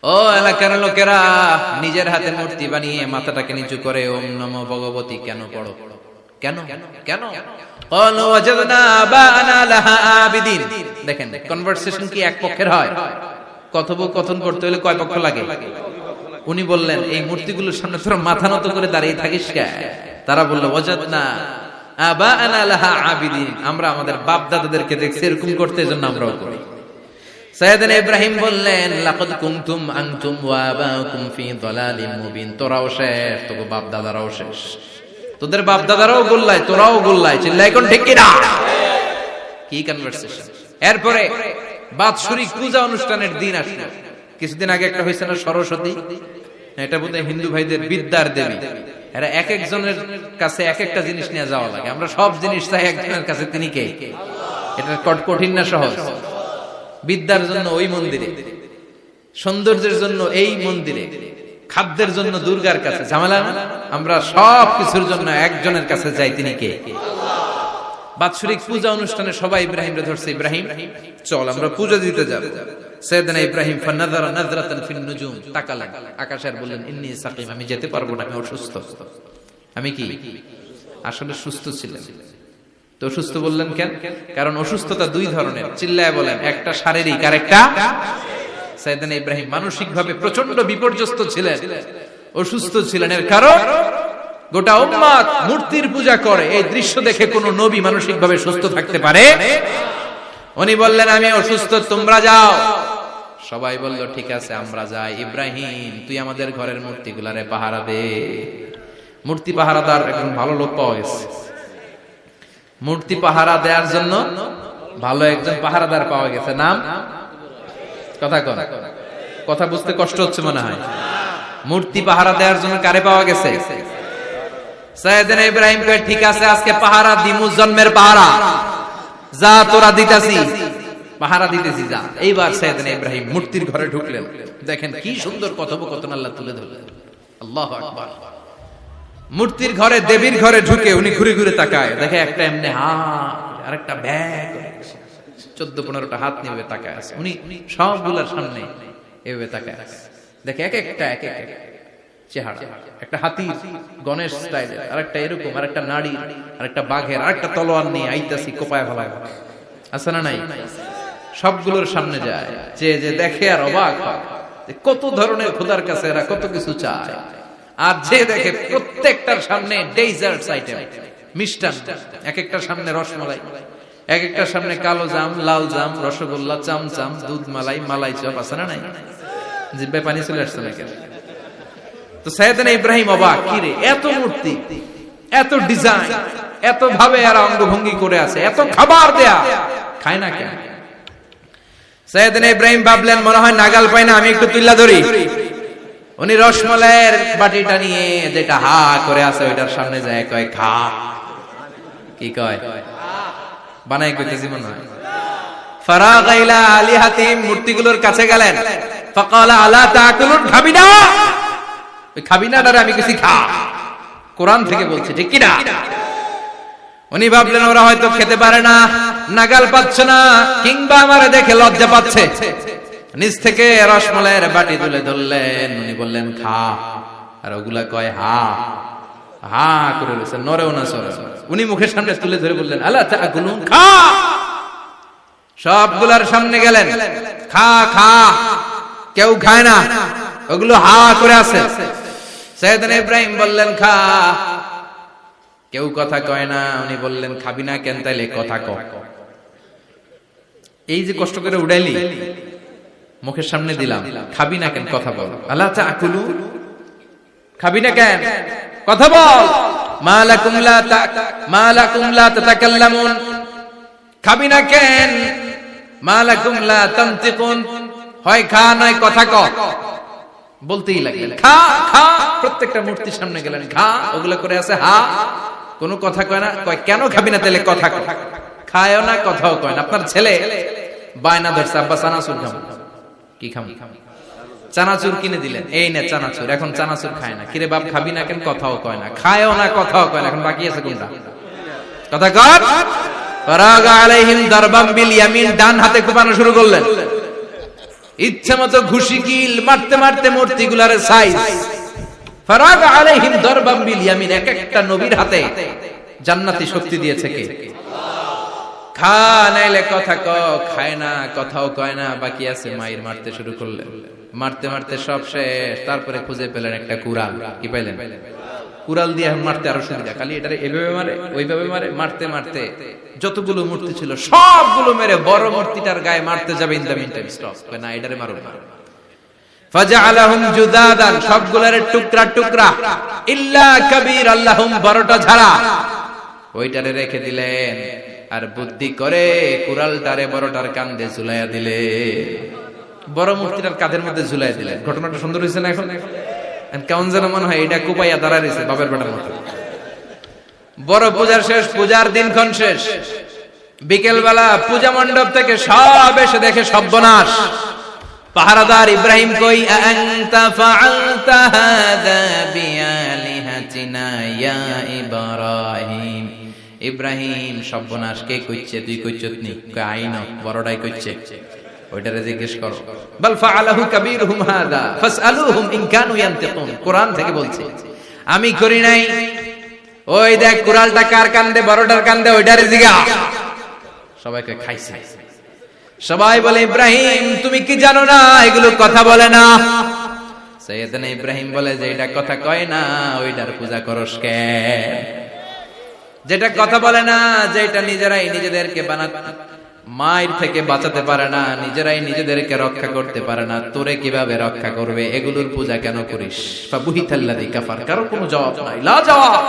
ও এলাকার লোকেরা, নিজের হাতে মূর্তি বানিয়ে মাথাটাকে নিচু করে ওম নমো ভগবতী কেন পড়ো? কেন কেন? ক্বালু ওয়াজাদনা আবানা লাহা আবিদিন। দেখেন কনভারসেশন কি এক পক্ষের হয়? কথোপকথন করতে হলে কয় পক্ষ লাগে? উনি বললেন এই মূর্তিগুলোর সামনে তোরা মাথা নত করে দাঁড়িয়ে থাকিস কেন? তারা বলল ওয়াজাদনা আবানা লাহা আবিদিন, আমরা আমাদের বাপ দাদাদেরকে দেখছি এরকম করতে, এজন্য আমরাও করি। সাইয়েদনা ইব্রাহিম বললেন লাকাদ কুনতুম আনতুম ওয়া আবাউকুম ফি দালালিম মুবিন। তোরাও শেষ, তোর বাপ দাদারাও শেষ, তোদের বাপ দাদারাও গোল্লায়, তোরাও গোল্লায়। চিল্লাই কোন ঠিক কিনা? কি কনভারসেশন! এরপরে বাৎসরিক পূজা অনুষ্ঠানের দিন আসলো। কিছুদিন আগে একটা হয়েছে না সরস্বতী, এটা বোধহয় হিন্দু ভাইদের বিদ্যার দেবী। এরা এক একজনের কাছে এক একটা জিনিস নিয়ে যাওয়া লাগে। আমরা সব জিনিস চাই একজনের কাছে, তিনি কে? এটা কঠিন না সহজ? বিদ্যার জন্য ওই মন্দিরে, সৌন্দর্যের জন্য এই মন্দিরে, খাদ্যের জন্য দুর্গার কাছে, ঝামেলা না? আমরা সব কিছুর জন্য একজনের কাছে যাই, তিনি কে? বাৎসরিক পূজা অনুষ্ঠানে সবাই ইব্রাহিমরে ধরছে, ইব্রাহিম চল আমরা পূজা দিতে যাব। সাইয়েদনা ইব্রাহিম ফানাযারা নাযরাতান ফিন নুজুম, তাকালেন আকাশে আর বললেন ইন্নী সাকিম, আমি যেতে পারবো না, আমি অসুস্থ। আমি কি আসলে সুস্থ ছিলেন? তো অসুস্থ বললেন কেন? কারণ অসুস্থতা দুই ধরনের, চিল্লায় বলেন, একটা শারীরিক আর একটা। সাইয়েদনা ইব্রাহিম মানসিকভাবে প্রচন্ড বিপর্যস্ত ছিলেন, অসুস্থ ছিলেন। এর কারণ গোটা উম্মত মূর্তির পূজা করে, এই দৃশ্য দেখে কোন নবী মানসিকভাবে সুস্থ থাকতে পারে? উনি বললেন আমি অসুস্থ, তোমরা যাও। সবাই বলল ঠিক আছে আমরা যাই। ইব্রাহিম তুই আমাদের ঘরের মূর্তিগুলারে পাহারা দে। মূর্তি পাহারাদার একজন ভালো লোক পাওয়া গেছে, মূর্তি পাহারা দেওয়ার জন্য ভালো একজন পাহারাদার পাওয়া গেছে। নাম কথা বুঝতে কষ্ট হচ্ছে মনে হয়। মূর্তি পাহারা দেওয়ার জন্য কারে পাওয়া গেছে? সাইয়েদনা ইব্রাহিম কয় ঠিক আছে আজকে পাহারা দিমু, জন্মের পাহারা, যা তোরা দিতাছি, পাহারা দিতেছি যা। এইবার সাইয়েদনা ইব্রাহিম মূর্তির ঘরে ঢুকলেন। দেখেন কি সুন্দর কথোপকথন আল্লাহ তুলে ধরলেন। আল্লাহু আকবার। মূর্তির ঘরে, দেবীর ঘরে ঢুকে উনি ঘুরে ঘুরে তাকায়, দেখে একটা এমনি হাত আর একটা ব্যাগ, 14-15টা হাত নিয়ে তাকায় আছে। উনি সবগুলোর সামনে এভাবে তাকায় আছে, দেখে এক একটা চেহারা, একটা হাতি গণেশ স্টাইলের, আর একটা এরকম, আর একটা নারী, আর একটা বাঘের, আর একটা তলোয়ার নিয়ে আইতাছি কোপায় ফেলায়, আছে না নাই? সবগুলোর সামনে যায়, যে দেখে আর অবাক হয় কত ধরনের খোদার কাছে এরা কত কিছু চায়। আর যে দেখে প্রত্যেকটার সামনে ডেজার্টস আইটেম, মিষ্টান্ন, এক একটার সামনে রসমালাই, এক একটার সামনে কালো জাম, লাল জাম, রসগোল্লা, চামচাম, দুধ মালাই, মালাই চপ, আছে না নাই? জিব্বায় পানি চলে আসছে না কেন? তো সাইয়েদনা ইব্রাহিম অবাক, কি রে এত মূর্তি, এত ডিজাইন, এত ভাবে এরা অঙ্গভঙ্গি করে আছে, এত খাবার দেয়া, খায় না কেন? সাইয়েদনা ইব্রাহিম ভাবলেন মনে হয় নাগাল পাই না, আমি একটু তুল্লা ধরি। উনি রসমালাইয়ের বাটিটা নিয়ে যেটা হা করে আছে ওইটার সামনে যায়, কয় খা। কি কয়? বানাই কইতেছি মনে হয়। ফারাগা ইলা আলিহাতিম, মূর্তিগুলোর কাছে গেলেন। ফাকালা আলা তাকুলুন, খাবি না? ওই খাবি না ডারে আমি কিছু খা, কোরআন থেকে বলছে, ঠিক কি না? উনি ভাবলেন ওরা হয়তো খেতে পারে না, নাগাল পাচ্ছে না, কিংবা আমারে দেখে লজ্জা পাচ্ছে। নিজ থেকে রসমালাইয়ের বাটি তুলে ধরলেন, উনি বললেন খা, আর ওগুলা কয় হা হা করে রয়েছে, নরেও না সরে। উনি মুখের সামনে তুলে ধরে বললেন আলা তাকুলুন, খা। সবগুলার সামনে গেলেন, খা খা, কেউ খায় না, ওগুলো হা করে আছে। সাইয়েদনা ইব্রাহিম বললেন খা, কেউ কথা কয় না। উনি বললেন খাবি না কেন? তাইলে কথা ক। এই যে কষ্ট করে উড়াইলি, মুখের সামনে দিলাম, খাবি না কেন? কথা বল। আলা তাকুলু, খাবি না কেন? কথা বল। মা লাকুম লা তাতাকাল্লামুন, খাবি না কেন? মা লাকুম লা তানতিকুন, হয় খা নয় কথা ক। বলতেই লাগলেন খা খা, প্রত্যেকটা মূর্তির সামনে গেলেন, খা, ওগুলো করে আছে হা, কোনো কথা কয় না। কয় কেন খাবি না? তাহলে কথা ক। খায়ও না, কথাও কয় না। আপনার ছেলে বায়না ধরছে আব্বা চানাচুর খাবো। কি খাবি? চানাচুর কিনে দিলেন, এই নে চানাচুর। এখন চানাচুর খায় না। কিরে বাপ খাবি না কেন? কথাও কয় না, খায়ও না, কথাও কয় না। এখন বাকি আছে কোনটা? কথা কর। ফারাগা আলাইহিম দারবাম বিল ইয়ামিন, ডান হাতে কোপানো শুরু করলেন। ইচ্ছা মতো ঘুষি কিল মারতে মারতে মূর্তিগুলার সাইজ। ফারাগ আলাইহিম দরবাম বিল ইয়ামিন, এক একটা নবীর হাতে জান্নাতি শক্তি দিয়েছে কে? খা নাইলে কথা ক, খায় না, কথাও কয় না, বাকি আছে মাইর মারতে শুরু করলেন। মারতে মারতে সব শেষ, তারপরে খুঁজে পেলেন একটা কুড়াল। কি পাইলেন? কুড়াল দিয়ে মারতে আরো সুবিধা, খালি এটারে এভাবে মারে ওইভাবে মারে, মারতে মারতে যতগুলো মূর্তি ছিল সবগুলো মেরে বড় মূর্তিটার গায়ে মারতে যাবে, in the meantime stop, না এটারে মারো না। ফাজআলাহুম জুদাদান, সবগুলোর টুকরা টুকরা, ইল্লা কাবীর আল্লাহুম, বড়টা ছাড়া ওইটারে রেখে দিলেন। আর বুদ্ধি করে কুড়ালটারে বড়টার কাঁধে ঝুলাইয়া দিলে, বড় মূর্তিটার কাঁধের মধ্যে ঝুলাইয়া দিলেন। ঘটনাটা সুন্দর হয়েছে না? এখন কেমন যেন মনে হয় এটা কুপাইয়া দাঁড়া রয়েছে বাপের বেটার মতো। বড় পূজার শেষ, পূজার দিনক্ষণ শেষ। বিকেল বেলা পূজা মণ্ডপ থেকে সব এসে দেখে সর্বনাশ। পাহারাদার ইব্রাহিম কই, আনতা ফাআলতা হাযা বিআলিহাতিনা ইয়া ইব্রাহিম। ইব্রাহিম, সর্বনাশ কে কইছে? তুই কইছত নি? কই আইন বড়টাই কইছে, ওইটারে জিজ্ঞেস করো। বাল ফাআলাহু কাবীরুহুম হাযা ফাসআলুহুম ইন কানু ইয়ানতিকুন। কোরআন থেকে বলছে, আমি করি নাই। ওই দেখ কুড়ালটা কার কান্দে? বড়টার কান্দে, ওইটারে জিগা। সবাইকে খাইছে। সবাই বলে, ইব্রাহিম তুমি কি জানো না এগুলো কথা বলে না? সাইয়েদনা ইব্রাহিম বলে যে এটা কথা কয় না, ওইটার পূজা করস কেন? যেটা কথা বলে না, যেটা নিজেরাই নিজেদেরকে মায়ের থেকে বাঁচাতে পারে না, নিজেরাই নিজেদেরকে রক্ষা করতে পারে না, তোরে কিভাবে রক্ষা করবে? এগুলোর পূজা কেন করিস? ফাবুহিতাল্লাযী কাফার, কারো কোনো জবাব নাই, লা জবাব।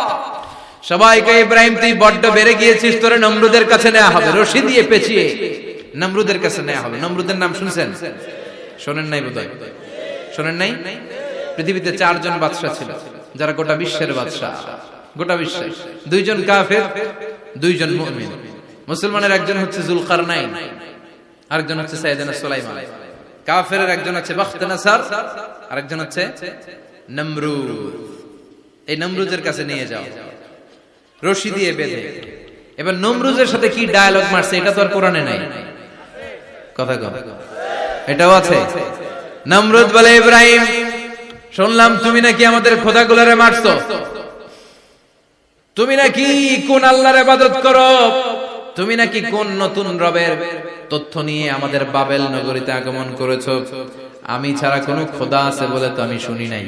সবাইকে, ইব্রাহিম তুই বড্ড বেড়ে গিয়েছিস, তোরে নমরুদের কাছে নেওয়া হবে, রশি দিয়ে পেঁচিয়ে নমরুদের কাছে নেওয়া হবে। নমরুদের নাম শুনছেন? শোনেন নাই বোধহয়? শোনেন নাই? পৃথিবীতে 4 জন বাদশা ছিল, যারা গোটা বিশ্বের বাদশা। গোটা বিশ্বে 2 জন কাফের, 2 জন মুমিন। মুসলমানের একজন হচ্ছে যুলকারনাইন, আরেকজন হচ্ছে সাইয়েদনা সুলাইমান। কাফেরের একজন হচ্ছে বাখতানাসার, আরেকজন হচ্ছে নমরুদ। এই নমরুদের কাছে নিয়ে যাও, রশি দিয়ে বেঁধে। এবার নমরুদের সাথে কি ডায়ালগ মারছে এটা তো আর কোরআনে নাই। কথা কও, এটাও আছে। নমরুদ বলে, ইব্রাহিম শুনলাম তুমি নাকি আমাদের খোদাগুলোরে মারছো, তুমি নাকি কোন আল্লাহর ইবাদত করো, তুমি নাকি কোন নতুন রবের তথ্য নিয়ে আমাদের বাবেল নগরীতে আগমন করেছো। আমি ছাড়া কোনো খোদা আছে বলে তো আমি শুনি নাই।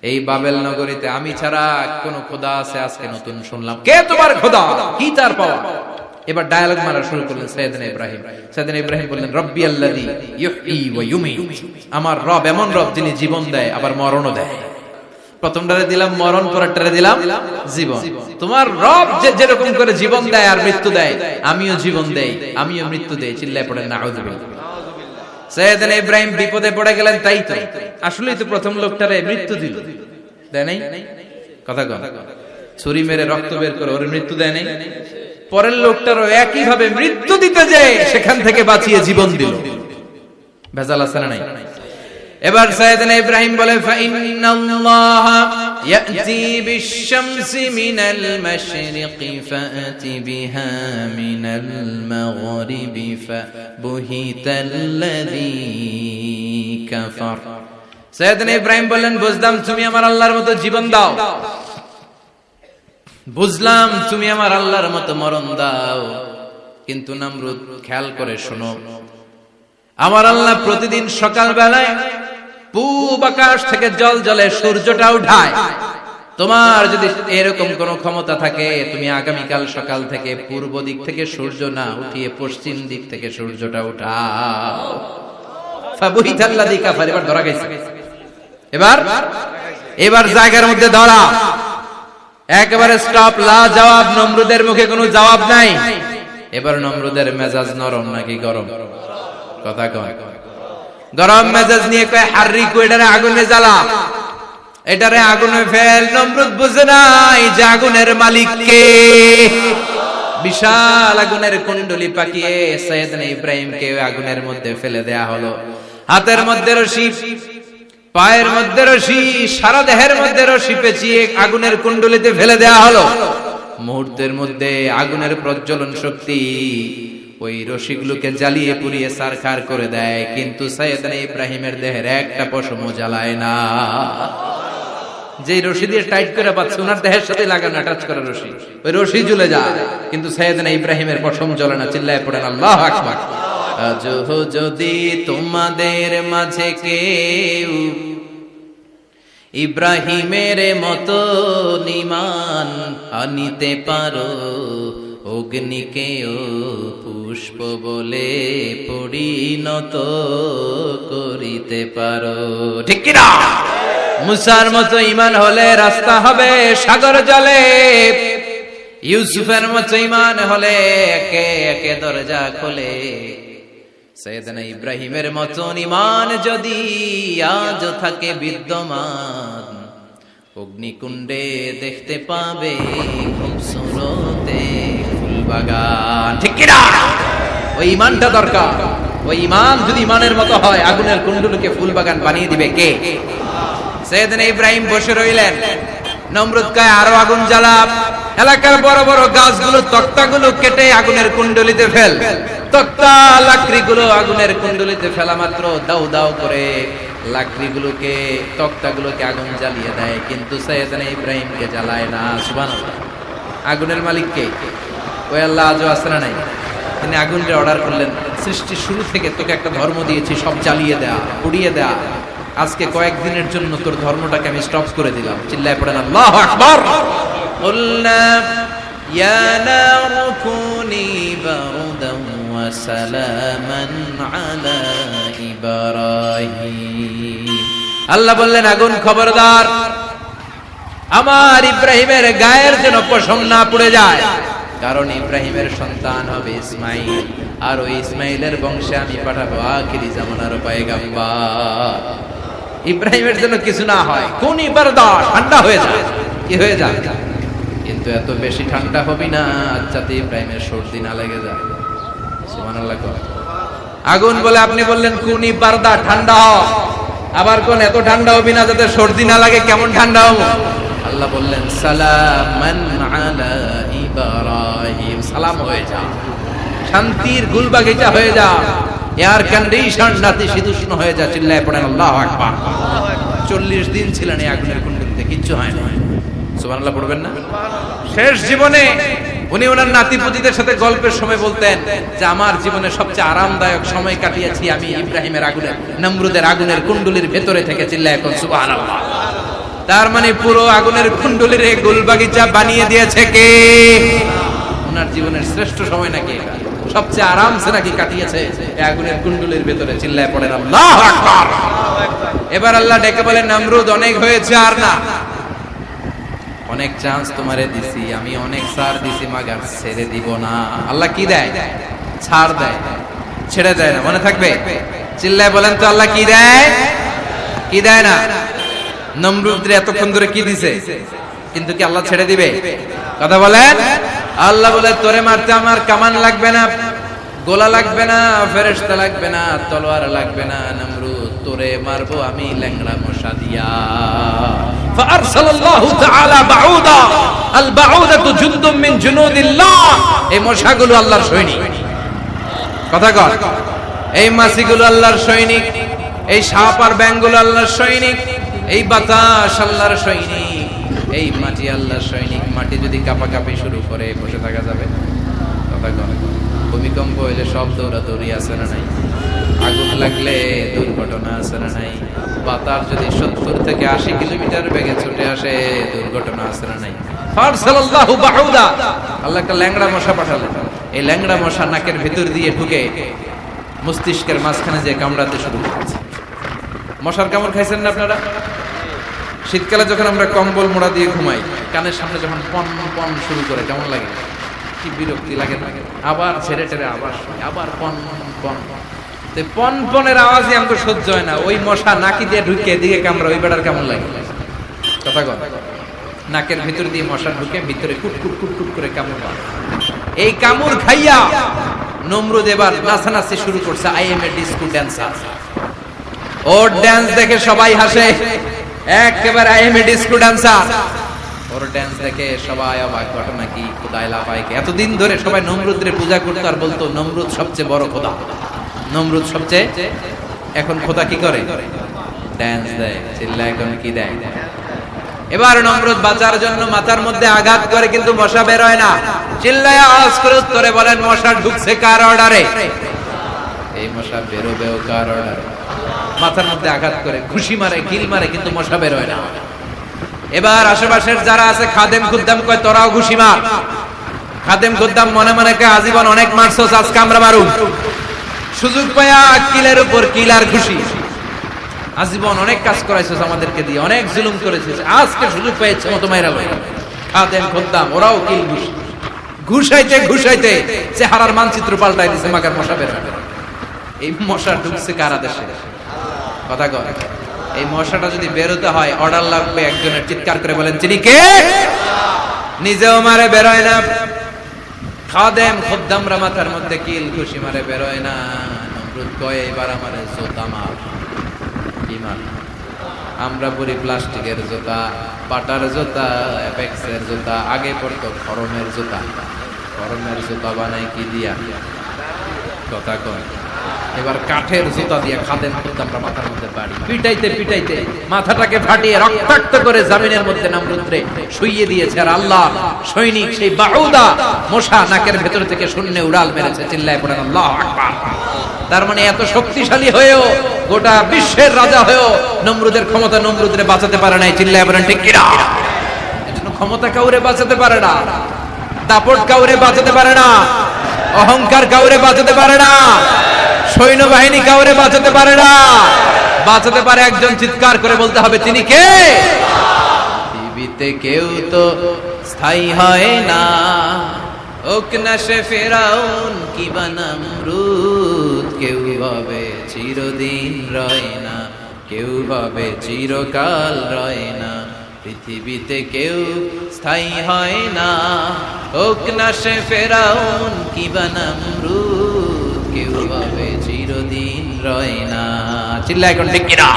এই বাবেল নগরীতে আমি ছাড়া কোন খোদা আছে আজকে নতুন শুনলাম। কে তোমার খোদা? কি তার পাওয়া? এবার ডায়ালগ মারা শুরু করলেন সাইয়েদনা ইব্রাহিম। সাইয়েদনা ইব্রাহিম বললেন, রব্বি আল্লাযী ইউহয়ী ওয়া ইউমীত, আমার রব এমন রব যিনি জীবন দেয় আবার মরণও দেয়। প্রথমটারে দিলাম মরণ, পরেরটারে দিলাম জীবন। তোমার রব যেরকম করে জীবন দেয় আর মৃত্যু দেয়, আমিও জীবন দেই, আমিও মৃত্যু দেই। চিল্লায় পড়েন নাউযুবিল্লাহ। সাইয়েদনা ইব্রাহিম বিপদে পড়ে গেলেন। তাই তো, আসলেই তো প্রথম লোকটারে মৃত্যু দিল, দেয় নাই? কথা কন, ছুরি মেরে রক্ত বের করে ওর মৃত্যু দেয় নাই? পরের লোকটারও একই ভাবে মৃত্যু দিতে যায়, সেখান থেকে বাঁচিয়ে জীবন দিল। ভেজাল আছে না নাই? এবার সাইয়েদনা ইব্রাহিম বলে, ফাইন্নাল্লাহা ইয়াতি বিশ-শামসি মিনাল মাশরিকি ফাআতি বিহা মিনাল মাগরিবি ফাবুহিতাল্লাযী কাফার। সাইয়েদনা ইব্রাহিম বললেন, বুঝলাম তুমি আমার আল্লাহর মতো জীবন দাও, বুঝলাম তুমি আমার আল্লাহর মতো মরণ দাও, কিন্তু নমরুদ খেয়াল করে শোনো, আমার আল্লাহ প্রতিদিন সকাল বেলায় পূব আকাশ থেকে জল জলে সূর্যটা উঠায়। তোমার যদি এরকম কোন ক্ষমতা থাকে, তুমি আগামীকাল সকাল থেকে পূর্ব দিক থেকে সূর্য না উঠিয়ে পশ্চিম দিক থেকে সূর্যটা উঠাও। ফাবুহিতাল্লাযী কাফার। এবার ধরা গেছে, এবার জায়গার মধ্যে ধরা, একেবারে স্টপ, লা জবাব। নমরুদের মুখে কোনো জবাব নাই। এবার নমরুদের মেজাজ নরম নাকি গরম? কথা কয়। গরম মেজাজ নিয়ে কয়, হাররিকু, এটারে আগুনে জ্বালা, এটারে আগুনে ফেল। নমরুদ বুঝে নাই যে আগুনের মালিক কে। বিশাল আগুনের কুণ্ডলি পাকিয়ে সাইয়েদনা ইব্রাহিমকে আগুনের মধ্যে ফেলে দেয়া হলো। হাতের মধ্যে রশি, পায়ের মধ্যে রশি, সারা দেহের মধ্যে রশি পেঁচিয়ে আগুনের কুণ্ডলিতে ফেলে দেয়া হলো। মুহূর্তের মধ্যে আগুনের প্রজ্বলন শক্তি ওই রশিগুলোকে জ্বালিয়ে পুড়িয়ে সারখার করে দেয়, কিন্তু সাইয়েদনা ইব্রাহিমের দেহের একটা পশমও জ্বালায় না। যে রশি দিয়ে টাইট করে বাঁধছে ওনার দেহের সাথে লাগানো টাচ করা রশি, ওই রশি জ্বলে যায়, কিন্তু সাইয়েদনা ইব্রাহিমের পশম জ্বলে না। চিল্লায় পড়েন আল্লাহু আকবার। আজো যদি তোমাদের মাঝে কেউ ইব্রাহিমের মতো ঈমান আনিতে পারো, অগ্নিকেও পুষ্প বলে পরিণত করিতে পারো, ঠিক কি না? মুসার মতো ঈমান হলে রাস্তা হবে সাগর জলে, ইউসুফের মতো ঈমান হলে একে একে দরজা খোলে। সাইয়েদনা ইব্রাহিমের মতো ঈমান যদি আজ থাকে বিদ্যমান, অগ্নিকুণ্ডে দেখতে পাবে খুবসুরতে ফুলবাগান, ঠিক কি না? ওই ঈমানটা দরকার। ওই ঈমান যদি ঈমানের মতো হয়, আগুনের কুণ্ডুলকে ফুলবাগান বানিয়ে দিবে কে? সাইয়েদনা ইব্রাহিম বসে রইলেন, নমরুদ কয় আরো আগুন জ্বালা, এলাকার বড় বড় গাছগুলো তক্তাগুলো কেটে আগুনের কুণ্ডলিতে ফেল। তক্তা লাকড়িগুলো আগুনের কুণ্ডলিতে ফেলা মাত্র দাউ দাউ করে লাকড়িগুলোকে তক্তাগুলোকে আগুন জ্বালিয়ে দেয়, কিন্তু সাইয়েদনা ইব্রাহিমকে জ্বালায় না। সুবহানাল্লাহ। আগুনের মালিক কে? ওই আল্লাহ আজও আসরা নাই। তিনি আগুনকে অর্ডার করলেন, সৃষ্টির শুরু থেকে তোকে একটা ধর্ম দিয়েছি, সব জ্বালিয়ে দেয়া, পুড়িয়ে দেয়া, আজকে কয়েকদিনের জন্য তোর ধর্মটাকে আমি স্টপ করে দিলাম। চিল্লায় পড়েন আল্লাহু আকবার। কুলনা ইয়া নারু কুনি বারদান ওয়া সালামান আলা ইব্রাহিম। আল্লাহ বললেন, আগুন খবরদার, আমার ইব্রাহিমের গায়ের যেন পশম না পুড়ে যায়, কারণ ইব্রাহিমের সন্তান হবে ইসমাইল, আর ওই ইসমাইলের বংশে আমি পাঠাবো আখিরি জামানার পয়গম্বর। ইব্রাহিমের জন্য কিছু না হয়, কোন ইবারদার ঠান্ডা হয়ে যায়, কি হয়ে যায়, কিন্তু এত বেশি ঠান্ডা হবি না যাতে ইব্রাহিমের সর্দি না লেগে যায়। সুবহানাল্লাহ। আগুন বলে আপনি বললেন কোন ইবারদা ঠান্ডা হ, আবার কোন এত ঠান্ডা হবি না যাতে সর্দি না লাগে, কেমন ঠান্ডা হবো? আল্লাহ বললেন সালামান আলা ইব্রাহিম, সালাম হয়ে যা, শান্তির গুলবাগিচা হয়ে যা, এয়ার কন্ডিশন নাতিশীতোষ্ণ হয়ে যা। চিল্লায় পড়েন আল্লাহু আকবার। 40 দিন ছিলেন এই আগুনের কুণ্ডলিতে, কিচ্ছু হয় না। সুবহানাল্লাহ পড়বেন না? শেষ জীবনে উনি ওনার নাতিপুতিদের সাথে গল্পের সময় বলতেন যে আমার জীবনে সবচেয়ে আরামদায়ক সময় কাটিয়েছি আমি ইব্রাহিমের আগুনের, নমরুদের আগুনের কুণ্ডলির ভেতরে থেকে। চিল্লায় এখন সুবহানাল্লাহ। তার মানে পুরো আগুনের কুণ্ডলির এই গুলবাগিচা বানিয়ে দিয়েছে কে? ওনার জীবনের শ্রেষ্ঠ সময় নাকি এটা, সবচেয়ে আরামসে নাকি কাটিয়েছে এই আগুনের কুণ্ডলির ভেতরে। চিল্লায় পড়েন আল্লাহু আকবার। এবার আল্লাহ ডেকে বলেন, নমরুদ অনেক হয়েছে, আর না, অনেক চান্স তোমারে দিছি আমি, অনেক ছাড় দিছি, মাগার ছেড়ে দিব না। আল্লাহ কি দেয়? ছাড় দেয়, ছেড়ে দেয় না। মনে থাকবে? চিল্লায় বলেন তো আল্লাহ কি দেয়? কি দেয় না? নমরুদরে এতক্ষণ ধরে কি দিছে, কিন্তু কি আল্লাহ ছেড়ে দিবে? কথা বলেন। আল্লাহ বলে তোরে মারতে আমার কামান লাগবে না, গোলা লাগবে না, ফেরেশতা লাগবে না, তলোয়ার লাগবে না, নমরুদ তোরে মারবো আমি ল্যাংড়া মশা দিয়া। ফাআরসালাল্লাহু তাআলা বাউদা, আল বাউদাতু জুনদুম মিন জুনুদিল্লাহ। এই মশাগুলো আল্লাহর সৈনিক। কথা কর, এই মাছিগুলো আল্লাহর সৈনিক, এই সাপ আর ব্যাঙগুলো আল্লাহর সৈনিক, এই বাতাস আল্লাহর সৈনিক, এই মাটি আল্লাহর সৈনিক। মাটি যদি কাঁপাকাঁপি শুরু করে বসে থাকা যাবে? কথা কর। ভূমিকম্প হইলে সব দৌড়াদৌড়ি আছে না নাই? আগুন লাগলে দুর্ঘটনা আছে না নাই? বাতাস যদি 70 থেকে 80 কিলোমিটার বেগে ছুটে আসে, দুর্ঘটনা আছে না নাই? ফারসালাল্লাহু বাউদা, আল্লাহ একটা ল্যাংড়া মশা পাঠালেন। এই ল্যাংড়া মশা নাকের ভিতর দিয়ে ঢুকে মস্তিষ্কের মাঝখানে যে কামড়াতে শুরু করেছে। মশার কামড় খাইছেন না আপনারা? শীতকালে যখন আমরা কম্বল মোড়া দিয়ে ঘুমাই, কানের সামনে যখন পন পন শুরু করে কেমন লাগে? কি বিরক্তি লাগে না? আবার ছেড়ে ছেড়ে আবার পন পন, পন পনের আওয়াজই আমাকে সহ্য হয় না। ওই মশা নাকি দিয়ে ঢুকে এদিকে কামড়া, ওই বেটার কেমন লাগে? কথা কর। নাকের ভিতর দিয়ে মশা ঢুকে ভিতরে কুট কুট কুট কুট করে কামড় পায়। এই কামড় খাইয়া নমরুদ এবার নাচানাচি শুরু করছে। I M A disco dancer. Or dance দেখে সবাই হাসে, একেবারে I M A disco dancer. Or dance দেখে সবাই অবাক, ঘটনা কি, খোদাই লাফায় কে। এতদিন ধরে সবাই নমরুদের পূজা করতো আর বলতো নমরুদ সবচেয়ে বড় খোদা, নমরুদ সবচেয়ে। এখন খোদা কি করে? ড্যান্স দেয়, চিল্লা এখন কি দেয়? এবার নমরুদ বাঁচার জন্য মাথার মধ্যে আঘাত করে, কিন্তু মশা বের হয় না। চিল্লায় আওয়াজ করে উত্তরে বলেন, মশা ঢুকছে কার অর্ডারে? এই মশা বেরোবেও কার অর্ডারে? মাথার মধ্যে আঘাত করে ঘুষি মারে, কিল মারে, কিন্তু মশা বের হয় না। এবার আশেপাশের যারা আছে খাদেম খুদ্দাম কয়, তোরাও ঘুষি মার। খাদেম খুদ্দাম মনে মনে কয়, আজীবন অনেক মারছস, আজকে আমরা মারুম। সুযোগ পায়া কিলের উপর কিল আর ঘুষি। আজীবন অনেক কাজ করাইছস আমাদেরকে দিয়ে, অনেক জুলুম করেছিস, আজকে সুযোগ পেয়েছে মতো মাইরা লই। খাদেম খুদ্দাম ওরাও কিল ঘুষি, ঘুষাইতে ঘুষাইতে চেহারার মানচিত্র পাল্টাই দিছে, মাকার মশা বের হয়। এই মশা ঢুকছে কারা দেশে? কথা কর। এই মশাটা যদি বেরোতে হয় অর্ডার লাগবে একজনের, চিৎকার করে বলেন, তিনি কে? নিজেও মারে, বেরোয় না। খাদেম খুদ্দামরা মাথার মধ্যে কিল ঘুষি মারে, বেরোয় না। নমরুদ কয়, এবার আমারে জুতা মার। কি মার? আমরা পরি প্লাস্টিকের জুতা, পাটার জুতা, অ্যাপেক্সের জুতা, আগে পড়তো খরমের জুতা। খরমের জুতা বানাই কি দিয়া? কথা কয়। এবার কাঠের জুতা দিয়ে খাদেম খুদ্দামরা মাথার মধ্যে বাড়ি, পিটাইতে পিটাইতে মাথাটাকে ফাটিয়ে রক্তাক্ত করে জমিনের মধ্যে নমরুদরে শুইয়ে দিয়েছে। আর আল্লাহ সৈনিক সেই বাউদা মশা নাকের ভেতর থেকে শূন্যে উড়াল মেরেছে। চিল্লায় পড়েন আল্লাহু আকবার। তার মানে এত শক্তিশালী হয়েও, গোটা বিশ্বের রাজা হয়েও নমরুদের ক্ষমতা নমরুদরে বাঁচাতে পারে নাই। চিল্লায় পড়েন ঠিক কিনা? এজন্য ক্ষমতা কাউরে বাঁচাতে পারে না, দাপট কাউরে বাঁচাতে পারে না, অহংকার কাউরে বাঁচাতে পারে না, সৈন্যবাহিনী কাউরে বাঁচাতে পারে না। বাঁচাতে পারে একজন, চিৎকার করে বলতে হবে, তিনি কে? পৃথিবীতে কেউ তো স্থায়ী হয় না, হোক না সে ফেরাউন কিবা নমরুদ। কেউ ভাবে চিরদিন রয় না, কেউ ভাবে চিরকাল রয় না। পৃথিবীতে কেউ স্থায়ী হয় না, হোক না সে ফেরাউন কিবা নমরুদ। কেউ ভাবে চিরদিন রয় না। চিল্লা এখন ঠিক কিনা?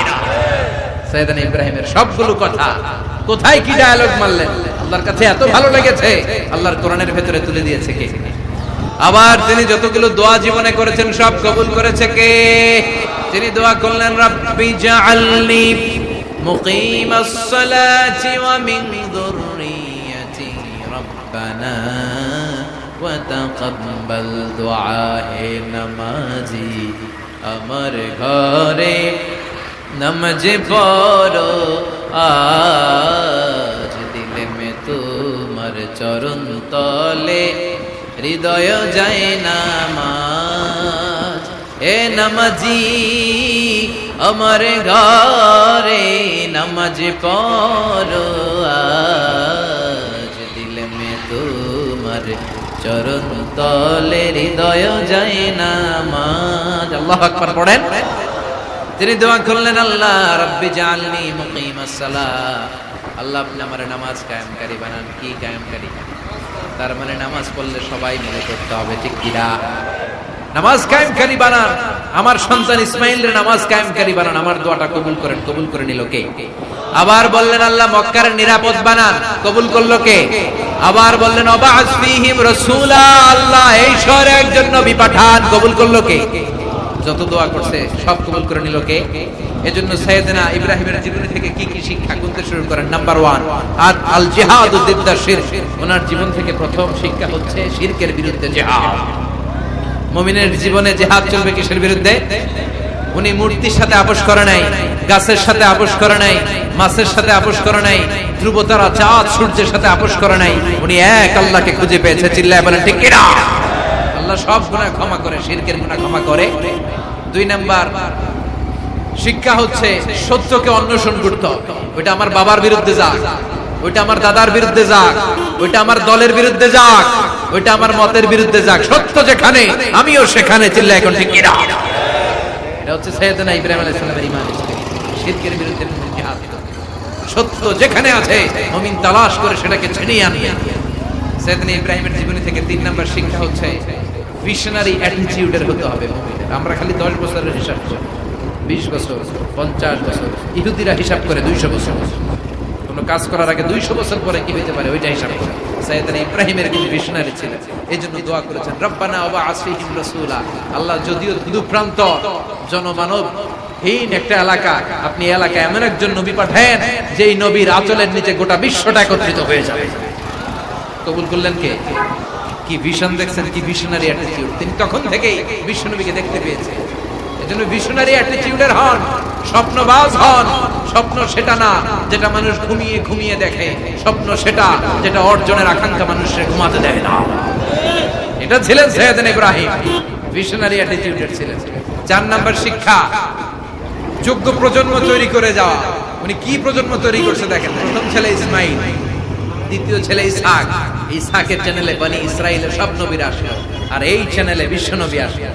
সাইয়েদনা ইব্রাহিমের সবগুলো কথা কোথায় কি ডায়ালগ মারলেন, আল্লাহর কাছে এত ভালো লেগেছে, আল্লাহর কোরআনের ভেতরে তুলে দিয়েছে কে? আবার তিনি যতগুলো দোয়া জীবনে করেছেন সব কবুল করেছে কে? তিনি দোয়া করলেন, রাব্বি জাআলনি মুকিমাস সালাতি ওয়া মিন যুররিয়াতি রাব্বানা ওয়া তাকাব্বাল দুআ। হে নামাজি আমার ঘরে নামাজ পড়ো আজ, দিলে মে তোমার চরণ তলে হৃদয় যায় নামাজ। হে নামাজি আমার ঘরে নামাজ পড়ো আজ, দিলে মে তোমার চরণ তলে হৃদয় যায় নামাজ। আল্লাহু আকবার পড়েন। তিনি দোয়া করলেন, আল্লাহ রাব্বি জাআলনি মুকিমাস সালাহ, আল্লাহ আপনি আমার নামাজ কায়েমকারী বানান। কি কায়েমকারী? তার মানে নামাজ পড়লে সবাই মিলে করতে হবে, ঠিক কিনা? নামাজ কায়েমকারী বানান। আমার সন্তান ইসমাইলের নামাজ কায়েমকারী বানান। আমার দোয়াটা কবুল করেন। কবুল করে নিল কে? আবার বললেন, আল্লাহ মক্কার নিরাপদ বানান। কবুল করলো কে? আবার বললেন, ওয়াবা'আস ফীহিম রাসূলা, আল্লাহ এই শহরে একজন নবী পাঠান। কবুল করলো কে? যত দোয়া করছে সব কবুল করে নিল কে? এজন্য সাইয়েদনা ইব্রাহিমের জীবনী থেকে কি কি শিক্ষা করতে শুরু করেন? নাম্বার 1, আল জিহাদু দিদ্দা শিরক। ওনার জীবন থেকে প্রথম শিক্ষা হচ্ছে শিরকের বিরুদ্ধে জিহাদ। মুমিনের জীবনে জিহাদ চলবে কিসের বিরুদ্ধে? উনি মূর্তির সাথে আপোষ করে নাই, গাছের সাথে আপোষ করে নাই, মাছের সাথে আপোষ করে নাই, ধ্রুব তারা, চাঁদ, সূর্যের সাথে আপোষ করে নাই। উনি এক আল্লাহকে খুঁজে পেয়েছে। চিল্লায় বলেন ঠিক কিনা? আল্লাহ সব গুনাহ ক্ষমা করে, শিরকের গুনাহ ক্ষমা করে। 2 নাম্বার শিক্ষা হচ্ছে সত্যকে অন্বেষণ করতে হবে। ওইটা আমার বাবার বিরুদ্ধে যাক, ওইটা আমার দাদার বিরুদ্ধে যাক, ওইটা আমার দলের বিরুদ্ধে যাক, ওইটা আমার মতের বিরুদ্ধে যাক, সত্য যেখানে আমিও সেখানে। চিল্লায় এখন ঠিক কিনা? এটা হচ্ছে সাইয়েদনা ইব্রাহিম আলাইহিস সালামের ঈমান। শিরকের বিরুদ্ধে জিহাদ। সত্য যেখানে আছে মুমিন তালাশ করে সেটাকে ছিনিয়ে আনবে। সাইয়েদনা ইব্রাহিমের জীবনী থেকে 3 নাম্বার শিক্ষা হচ্ছে ভিশনারি অ্যাটিটিউডের হতে হবে মুমিনের। আমরা খালি 10 বছরের হিসাব করি, 20 বছর, 50 বছর। ইহুদিরা হিসাব করে 200 বছর। কোন কাজ করার আগে 200 বছর পরে কি হতে পারে ওইটা হিসাব করে। সাইয়েদনা ইব্রাহিমের কোন ভিশনারি ছিলেন, এইজন্য দোয়া করেছেন রব্বানা ওয়া আসফিহিম রাসূলা, আল্লাহ যদিও দূরপ্রান্ত জনমানব হীন একটা এলাকা, আপনি এলাকায় এমন একজন নবী পাঠান যেই নবীর আঁচলের নিচে গোটা বিশ্বটা একত্রিত হয়ে যাবে। কবুল করলেন কে? কি ভিশন দেখছেন, কি ভিশনারি অ্যাটিটিউড। তিনি তখন থেকেই বিশ্বনবীকে দেখতে পেয়েছেন। এজন্য ভিশনারি অ্যাটিটিউডের হন, স্বপ্নবাজ হন। স্বপ্ন সেটা না যেটা মানুষ ঘুমিয়ে ঘুমিয়ে দেখে, স্বপ্ন সেটা যেটা অর্জনের আকাঙ্ক্ষা মানুষের ঘুমাতে দেয় না। এটা ছিলেন সাইয়েদনা ইব্রাহিম, ভিশনারি অ্যাটিটিউডের ছিলেন। 4 নাম্বার শিক্ষা, যোগ্য প্রজন্ম তৈরি করে যাওয়া। উনি কি প্রজন্ম তৈরি করছে দেখেন। প্রথম ছেলে ইসমাইল, দ্বিতীয় ছেলে ইসহাক। ইসহাকের চ্যানেলে বনি ইসরাইলের সব নবীরা আসলো, আর এই চ্যানেলে বিশ্বনবী আসলো।